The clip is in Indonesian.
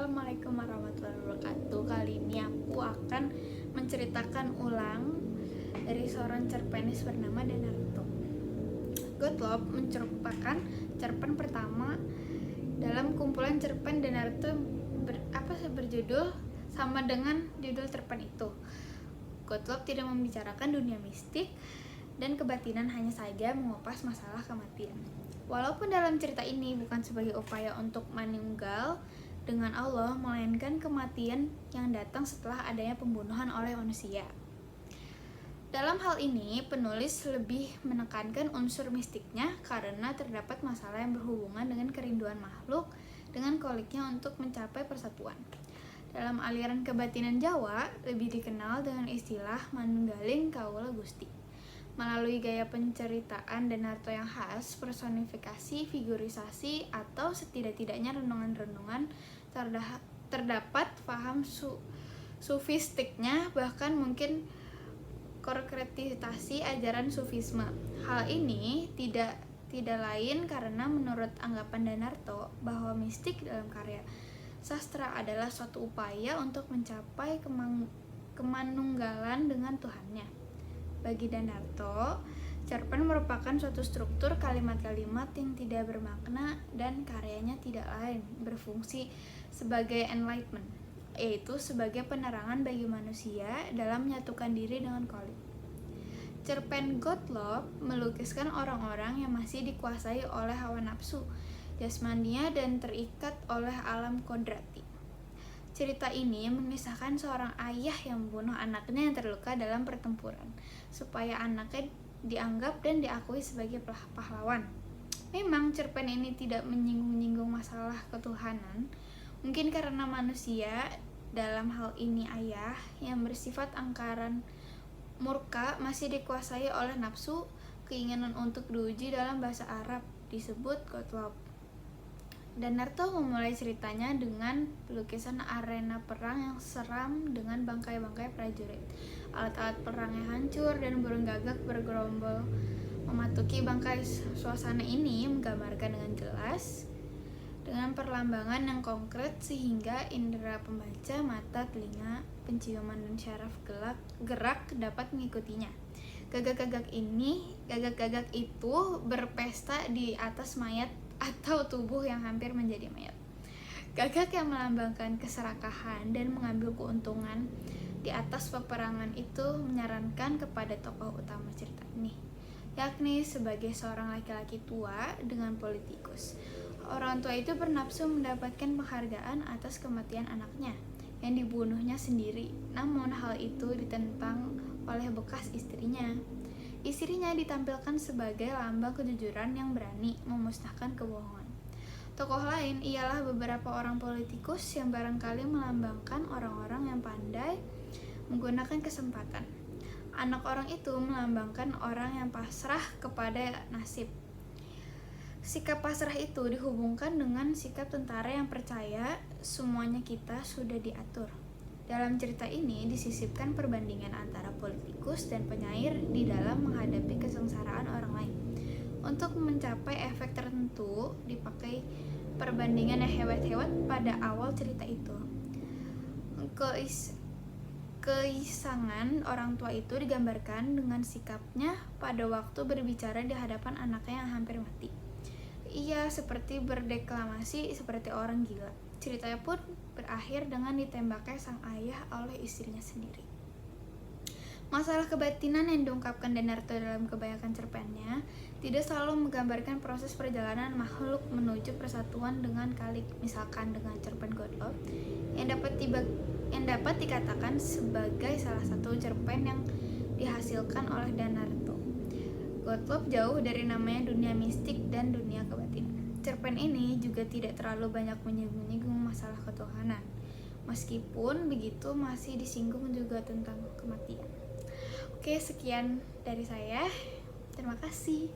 Assalamualaikum warahmatullahi wabarakatuh. Kali ini aku akan menceritakan ulang dari seorang cerpenis bernama Naruto. Gottlob merupakan cerpen pertama dalam kumpulan cerpen Naruto berjudul sama dengan judul cerpen itu. Gottlob tidak membicarakan dunia mistik dan kebatinan, hanya saja mengupas masalah kematian. Walaupun dalam cerita ini bukan sebagai upaya untuk meninggal dengan Allah, melainkan kematian yang datang setelah adanya pembunuhan oleh manusia. Dalam hal ini, penulis lebih menekankan unsur mistiknya karena terdapat masalah yang berhubungan dengan kerinduan makhluk dengan koliknya untuk mencapai persatuan. Dalam aliran kebatinan Jawa, lebih dikenal dengan istilah manunggaling kaula Gusti. Melalui gaya penceritaan Naruto yang khas, personifikasi, figurisasi, atau setidak-tidaknya renungan-renungan, terdapat paham sufistiknya, bahkan mungkin konkretisasi ajaran sufisme. Hal ini tidak lain karena menurut anggapan Naruto bahwa mistik dalam karya sastra adalah suatu upaya untuk mencapai kemanunggalan dengan Tuhannya. Bagi Naruto, cerpen merupakan suatu struktur kalimat-kalimat yang tidak bermakna dan karyanya tidak lain berfungsi sebagai enlightenment, yaitu sebagai penerangan bagi manusia dalam menyatukan diri dengan kolik. Cerpen Gottlob melukiskan orang-orang yang masih dikuasai oleh hawa nafsu jasmania dan terikat oleh alam kodrati. Cerita ini mengisahkan seorang ayah yang membunuh anaknya yang terluka dalam pertempuran, supaya anaknya dianggap dan diakui sebagai pahlawan. Memang cerpen ini tidak menyinggung-nyinggung masalah ketuhanan, mungkin karena manusia, dalam hal ini ayah, yang bersifat angkaran murka masih dikuasai oleh nafsu, keinginan untuk diuji. Dalam bahasa Arab disebut Gottlob. Naruto memulai ceritanya dengan lukisan arena perang yang seram dengan bangkai-bangkai prajurit, alat-alat perang yang hancur, dan burung gagak bergerombol mematuki bangkai. Suasana ini menggambarkan dengan jelas dengan perlambangan yang konkret sehingga indera pembaca, mata, telinga, penciuman, dan syaraf gerak dapat mengikutinya. Gagak-gagak itu berpesta di atas mayat atau tubuh yang hampir menjadi mayat. Gagak yang melambangkan keserakahan dan mengambil keuntungan di atas peperangan itu menyarankan kepada tokoh utama cerita ini, yakni sebagai seorang laki-laki tua dengan politikus. Orang tua itu bernafsu mendapatkan penghargaan atas kematian anaknya yang dibunuhnya sendiri, namun hal itu ditentang oleh bekas istrinya. Istrinya ditampilkan sebagai lambang kejujuran yang berani memusnahkan kebohongan. Tokoh lain ialah beberapa orang politikus yang barangkali melambangkan orang-orang yang pandai menggunakan kesempatan. Anak orang itu melambangkan orang yang pasrah kepada nasib. Sikap pasrah itu dihubungkan dengan sikap tentara yang percaya semuanya kita sudah diatur. Dalam cerita ini disisipkan perbandingan antara politikus dan penyair di dalam menghadapi kesengsaraan orang lain. Untuk mencapai efek tertentu dipakai perbandingan yang hebat-hebat pada awal cerita itu. Keisangan orang tua itu digambarkan dengan sikapnya pada waktu berbicara di hadapan anaknya yang hampir mati. Ia seperti berdeklamasi seperti orang gila. Ceritanya pun berakhir dengan ditembaknya sang ayah oleh istrinya sendiri. Masalah kebatinan yang diungkapkan Naruto dalam kebanyakan cerpennya tidak selalu menggambarkan proses perjalanan makhluk menuju persatuan dengan kalik. Misalkan dengan cerpen Gottlob yang dapat dikatakan sebagai salah satu cerpen yang dihasilkan oleh Naruto. Gottlob jauh dari namanya dunia mistik dan dunia kebatinan. Cerpen ini juga tidak terlalu banyak menyinggung masalah ketuhanan. Meskipun begitu, masih disinggung juga tentang kematian. Oke, sekian dari saya. Terima kasih.